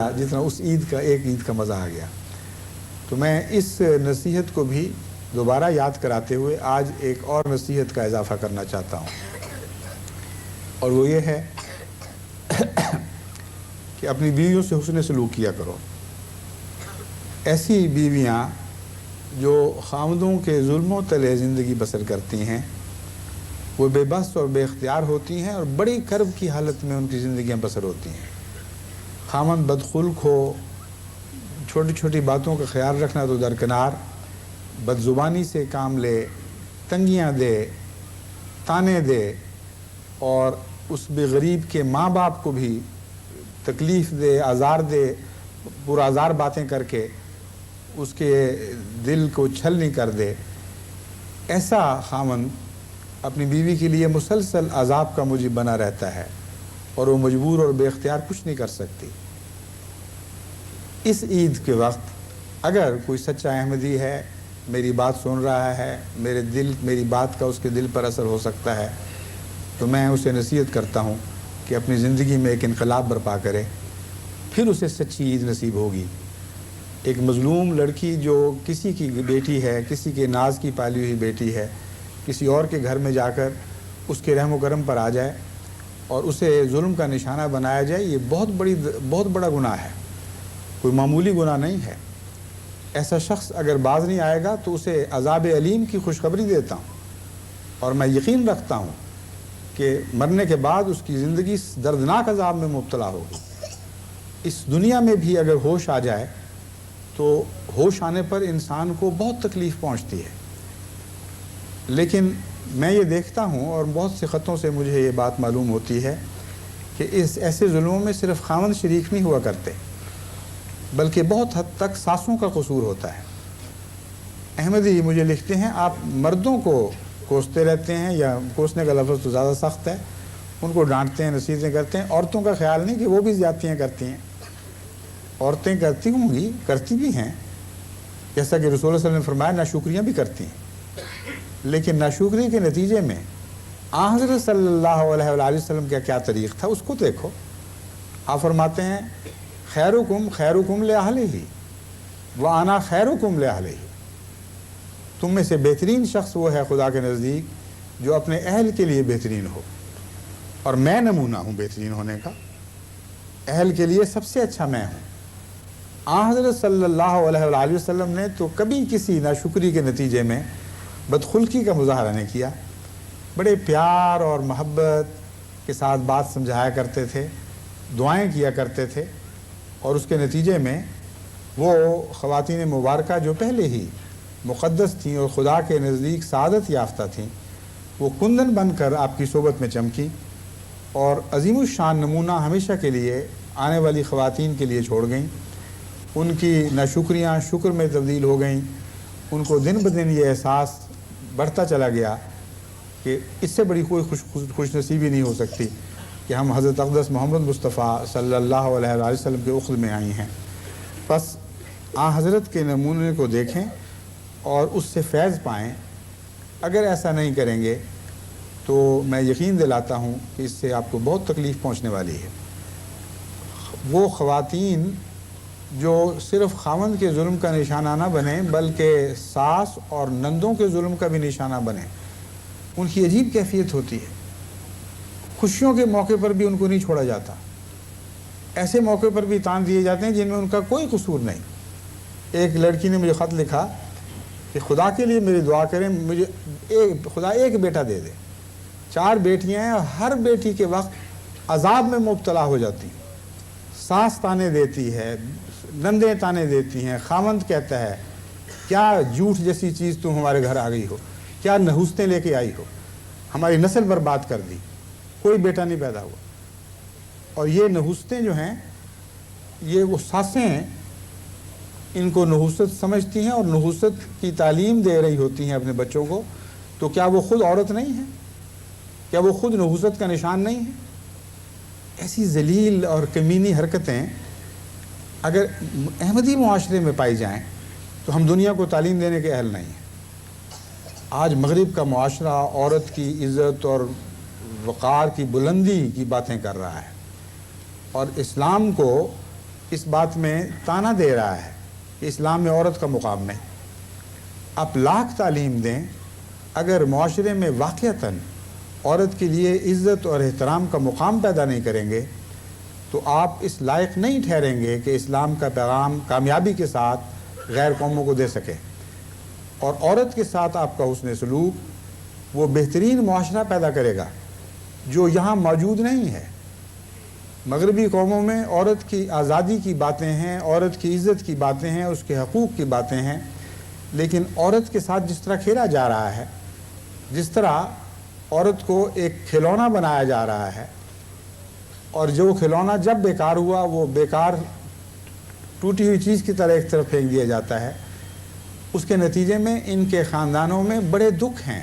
جتنا اس عید کا ایک عید کا مزہ آ گیا. تو میں اس نصیحت کو بھی دوبارہ یاد کراتے ہوئے آج ایک اور نصیحت کا اضافہ کرنا چاہتا ہوں، اور وہ یہ ہے کہ اپنی بیویوں سے حسن سلوک کیا کرو. ایسی بیویاں جو خاوندوں کے ظلموں تلے زندگی بسر کرتی ہیں وہ بے بس اور بے اختیار ہوتی ہیں، اور بڑی کرب کی حالت میں ان کی زندگیاں بسر ہوتی ہیں. خاوند بدخلق ہو، چھوٹی چھوٹی باتوں کا خیال رکھنا تو درکنار، بد زبانی سے کام لے، تنگیاں دے، تانے دے، اور اس بے غریب کے ماں باپ کو بھی تکلیف دے، آزار دے، پرآزار باتیں کر کے اس کے دل کو چھلنی کر دے، ایسا خاوند اپنی بیوی کے لیے مسلسل عذاب کا موجب بنا رہتا ہے، اور وہ مجبور اور بے اختیار کچھ نہیں کر سکتی. اس عید کے وقت اگر کوئی سچا احمدی ہے، میری بات سن رہا ہے، میری بات کا اس کے دل پر اثر ہو سکتا ہے، تو میں اسے نصیحت کرتا ہوں کہ اپنی زندگی میں ایک انقلاب برپا کرے، پھر اسے سچی عید نصیب ہوگی. ایک مظلوم لڑکی جو کسی کی بیٹی ہے، کسی کے ناز کی پالی ہوئی بیٹی ہے، کسی اور کے گھر میں جا کر اس کے رحم و کرم پر آ جائے اور اسے ظلم کا نشانہ بنایا جائے، یہ بہت بڑا گناہ ہے، کوئی معمولی گناہ نہیں ہے. ایسا شخص اگر باز نہیں آئے گا تو اسے عذاب علیم کی خوشخبری دیتا ہوں، اور میں یقین رکھتا ہوں کہ مرنے کے بعد اس کی زندگی دردناک عذاب میں مبتلا ہوگی. اس دنیا میں بھی اگر ہوش آ جائے تو ہوش آنے پر انسان کو بہت تکلیف پہنچتی ہے. لیکن میں یہ دیکھتا ہوں، اور بہت سے خطوں سے مجھے یہ بات معلوم ہوتی ہے، کہ ایسے ظلموں میں صرف خاوند شریک نہیں ہوا کرتے، بلکہ بہت حد تک ساسوں کا قصور ہوتا ہے. احمدی مجھے لکھتے ہیں آپ مردوں کو کوستے رہتے ہیں، یا کوسنے کا لفظ تو زیادہ سخت ہے، ان کو ڈانٹتے ہیں، نصیحتیں کرتے ہیں. عورتوں کا خیال نہیں کہ وہ بھی زیادتیاں کرتی ہیں. عورتیں کرتی ہوں گی، کرتی بھی ہیں، جیسا کہ رسول اللہ صلی اللہ علیہ وسلم نے فرمایا ناشکریاں بھی کرتی ہیں. لیکن ناشکری کے نتیجے میں حضرت صلی اللہ علیہ وآلہ وسلم کا کیا طریق تھا اس کو دیکھو. آپ فرماتے ہیں خیرکم لأہلہ وأنا خیرکم لأہلہ. تم میں سے بہترین شخص وہ ہے خدا کے نزدیک جو اپنے اہل کے لیے بہترین ہو، اور میں نمونہ ہوں بہترین ہونے کا. اہل کے لیے سب سے اچھا میں ہوں. حضرت صلی اللہ علیہ وآلہ وسلم نے تو کبھی کسی ناشکری کے نتیجے میں بدخلقی کا مظاہرہ نہیں کیا. بڑے پیار اور محبت کے ساتھ بات سمجھایا کرتے تھے، دعائیں کیا کرتے تھے، اور اس کے نتیجے میں وہ خواتین مبارکہ جو پہلے ہی مقدس تھیں اور خدا کے نزدیک سعادت یافتہ تھیں، وہ کندن بن کر آپ کی صحبت میں چمکی، اور عظیم الشان نمونہ ہمیشہ کے لیے آنے والی خواتین کے لیے چھوڑ گئیں. ان کی ناشکریاں شکر میں تبدیل ہو گئیں. ان کو دن بدن یہ احساس بڑھتا چلا گیا کہ اس سے بڑی کوئی خوش نصیبی نہیں ہو سکتی کہ ہم حضرت اقدس محمد مصطفیٰ صلی اللہ علیہ وآلہ وسلم کے اخذ میں آئی ہیں. بس حضرت کے نمونے کو دیکھیں اور اس سے فیض پائیں. اگر ایسا نہیں کریں گے تو میں یقین دلاتا ہوں کہ اس سے آپ کو بہت تکلیف پہنچنے والی ہے. وہ خواتین جو صرف خاوند کے ظلم کا نشانہ نہ بنیں بلکہ ساس اور نندوں کے ظلم کا بھی نشانہ بنیں، ان کی عجیب کیفیت ہوتی ہے. خوشیوں کے موقع پر بھی ان کو نہیں چھوڑا جاتا. ایسے موقع پر بھی تان دیے جاتے ہیں جن میں ان کا کوئی قصور نہیں. ایک لڑکی نے مجھے خط لکھا کہ خدا کے لیے میری دعا کریں، مجھے خدا ایک بیٹا دے دے. 4 بیٹیاں ہیں، اور ہر بیٹی کے وقت عذاب میں مبتلا ہو جاتی ہیں. ساس تانے دیتی ہے، نندیں تانے دیتی ہیں، خاوند کہتا ہے کیا جھوٹ جیسی چیز تم ہمارے گھر آ گئی ہو، کیا نحوستیں لے کے آئی ہو، ہماری نسل برباد کر دی، کوئی بیٹا نہیں پیدا ہوا. اور یہ نحوستیں جو ہیں، یہ وہ ساسیں ہیں، ان کو نحوست سمجھتی ہیں اور نحوست کی تعلیم دے رہی ہوتی ہیں اپنے بچوں کو. تو کیا وہ خود عورت نہیں ہے؟ کیا وہ خود نحوست کا نشان نہیں ہے؟ ایسی ذلیل اور کمینی حرکتیں اگر احمدی معاشرے میں پائی جائیں تو ہم دنیا کو تعلیم دینے کے اہل نہیں ہیں. آج مغرب کا معاشرہ عورت کی عزت اور وقار کی بلندی کی باتیں کر رہا ہے، اور اسلام کو اس بات میں تانا دے رہا ہے کہ اسلام میں عورت کا مقام نہیں. آپ لاکھ تعلیم دیں، اگر معاشرے میں واقعتاً عورت کے لیے عزت اور احترام کا مقام پیدا نہیں کریں گے تو آپ اس لائق نہیں ٹھہریں گے کہ اسلام کا پیغام کامیابی کے ساتھ غیر قوموں کو دے سکے. اور عورت کے ساتھ آپ کا حسن سلوک وہ بہترین معاشرہ پیدا کرے گا جو یہاں موجود نہیں ہے. مغربی قوموں میں عورت کی آزادی کی باتیں ہیں، عورت کی عزت کی باتیں ہیں، اس کے حقوق کی باتیں ہیں، لیکن عورت کے ساتھ جس طرح کھیلا جا رہا ہے، جس طرح عورت کو ایک کھلونا بنایا جا رہا ہے، اور جو کھلونا جب بیکار ہوا وہ بیکار ٹوٹی ہوئی چیز کی طرح ایک طرف پھینک دیا جاتا ہے، اس کے نتیجے میں ان کے خاندانوں میں بڑے دکھ ہیں.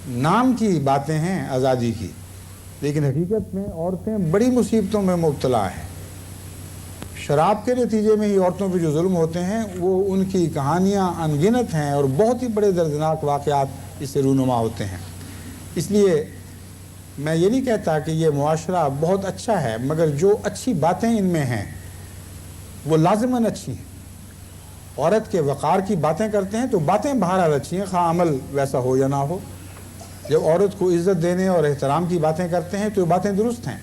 نام کی باتیں ہیں آزادی کی، لیکن حقیقت میں عورتیں بڑی مصیبتوں میں مبتلا ہیں. شراب کے نتیجے میں ہی عورتوں پہ جو ظلم ہوتے ہیں وہ ان کی کہانیاں انگنت ہیں اور بہت ہی بڑے دردناک واقعات اس سے رونما ہوتے ہیں. اس لیے میں یہ نہیں کہتا کہ یہ معاشرہ بہت اچھا ہے، مگر جو اچھی باتیں ان میں ہیں وہ لازماً اچھی ہیں. عورت کے وقار کی باتیں کرتے ہیں تو باتیں بہرحال اچھی ہیں، خواہ عمل ویسا ہو یا نہ ہو. جب عورت کو عزت دینے اور احترام کی باتیں کرتے ہیں تو یہ باتیں درست ہیں،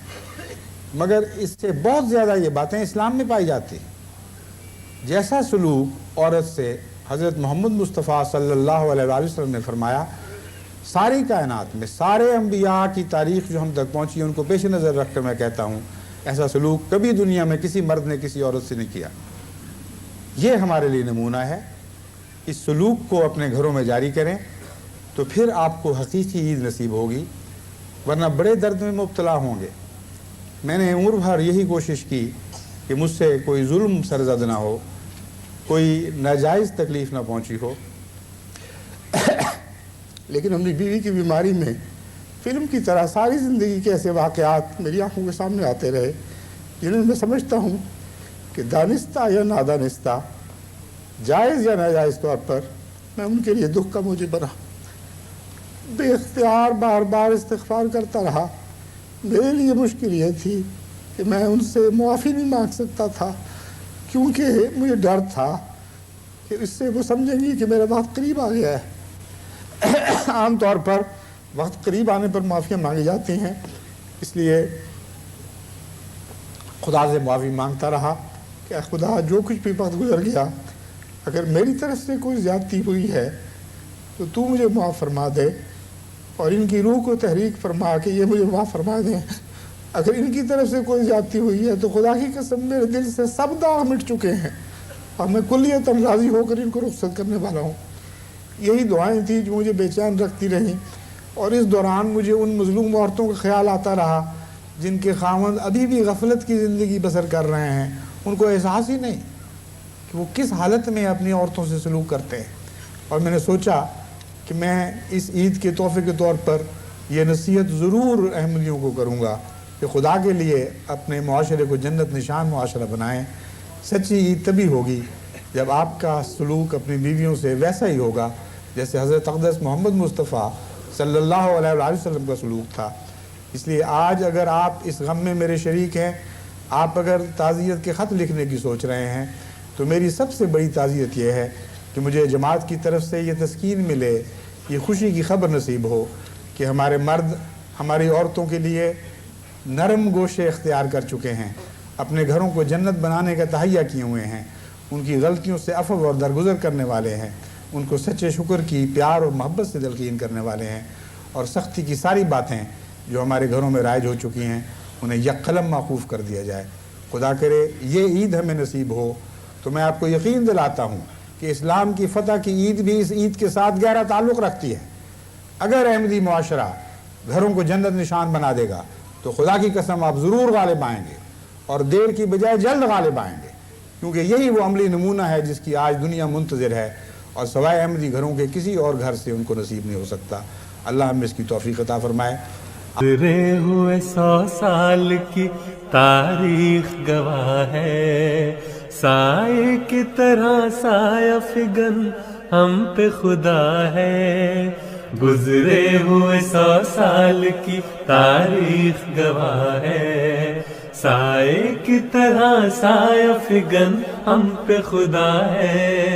مگر اس سے بہت زیادہ یہ باتیں اسلام میں پائی جاتی ہیں. جیسا سلوک عورت سے حضرت محمد مصطفیٰ صلی اللہ علیہ وآلہ وسلم نے فرمایا، ساری کائنات میں سارے انبیاء کی تاریخ جو ہم تک پہنچی ان کو پیش نظر رکھ کر میں کہتا ہوں ایسا سلوک کبھی دنیا میں کسی مرد نے کسی عورت سے نہیں کیا. یہ ہمارے لیے نمونہ ہے. اس سلوک کو اپنے گھروں میں جاری کریں تو پھر آپ کو حقیقی عید نصیب ہوگی، ورنہ بڑے درد میں مبتلا ہوں گے. میں نے عمر بھر یہی کوشش کی کہ مجھ سے کوئی ظلم سرزد نہ ہو، کوئی ناجائز تکلیف نہ پہنچی ہو، لیکن اپنی بیوی کی بیماری میں فلم کی طرح ساری زندگی کے ایسے واقعات میری آنکھوں کے سامنے آتے رہے جنہیں میں سمجھتا ہوں کہ دانستہ یا نادانستہ، جائز یا ناجائز طور پر میں ان کے لیے دکھ کا موجب بنا. بے اختیار بار بار استغفار کرتا رہا. میرے لیے مشکل یہ تھی کہ میں ان سے معافی نہیں مانگ سکتا تھا، کیونکہ مجھے ڈر تھا کہ اس سے وہ سمجھیں گی کہ میرا وقت قریب آ گیا ہے. عام طور پر وقت قریب آنے پر معافیاں مانگی جاتی ہیں، اس لیے خدا سے معافی مانگتا رہا کہ اے خدا جو کچھ بھی وقت گزر گیا، اگر میری طرف سے کوئی زیادتی ہوئی ہے تو تو مجھے معاف فرما دے، اور ان کی روح کو تحریک فرما کہ یہ مجھے معاف فرما دیں. اگر ان کی طرف سے کوئی زیادتی ہوئی ہے تو خدا کی قسم میرے دل سے سب داغ مٹ چکے ہیں اور میں کلیتاً راضی ہو کر ان کو رخصت کرنے والا ہوں. یہی دعائیں تھیں جو مجھے بے چین رکھتی رہیں، اور اس دوران مجھے ان مظلوم عورتوں کا خیال آتا رہا جن کے خاوند ابھی بھی غفلت کی زندگی بسر کر رہے ہیں. ان کو احساس ہی نہیں کہ وہ کس حالت میں اپنی عورتوں سے سلوک کرتے ہیں. اور میں نے سوچا کہ میں اس عید کے تحفے کے طور پر یہ نصیحت ضرور احمدیوں کو کروں گا کہ خدا کے لیے اپنے معاشرے کو جنت نشان معاشرہ بنائیں. سچی عید تبھی ہوگی جب آپ کا سلوک اپنی بیویوں سے ویسا ہی ہوگا جیسے حضرت اقدس محمد مصطفیٰ صلی اللہ علیہ وآلہ وسلم کا سلوک تھا. اس لیے آج اگر آپ اس غم میں میرے شریک ہیں، آپ اگر تعزیت کے خط لکھنے کی سوچ رہے ہیں، تو میری سب سے بڑی تعزیت یہ ہے کہ مجھے جماعت کی طرف سے یہ تسکین ملے، یہ خوشی کی خبر نصیب ہو کہ ہمارے مرد ہماری عورتوں کے لیے نرم گوشے اختیار کر چکے ہیں، اپنے گھروں کو جنت بنانے کا تہیہ کیے ہوئے ہیں، ان کی غلطیوں سے عفو اور درگزر کرنے والے ہیں، ان کو سچے شکر کی پیار اور محبت سے تلقین کرنے والے ہیں، اور سختی کی ساری باتیں جو ہمارے گھروں میں رائج ہو چکی ہیں انہیں یک قلم موقوف کر دیا جائے. خدا کرے یہ عید ہمیں نصیب ہو. تو میں آپ کو یقین دلاتا ہوں کہ اسلام کی فتح کی عید بھی اس عید کے ساتھ گہرا تعلق رکھتی ہے. اگر احمدی معاشرہ گھروں کو جنت نشان بنا دے گا تو خدا کی قسم آپ ضرور غالب آئیں گے، اور دیر کی بجائے جلد غالب آئیں گے، کیونکہ یہی وہ عملی نمونہ ہے جس کی آج دنیا منتظر ہے، اور سوائے احمدی گھروں کے کسی اور گھر سے ان کو نصیب نہیں ہو سکتا. اللہ ہمیں اس کی توفیق عطا فرمائے. گزرے ہوئے 100 سال کی تاریخ گواہ ہے، سائے کی طرح سایہ فگن ہم پہ خدا ہے. گزرے ہوئے 100 سال کی تاریخ گواہ ہے، سائے کی طرح سایہ فگن ہم پہ خدا ہے.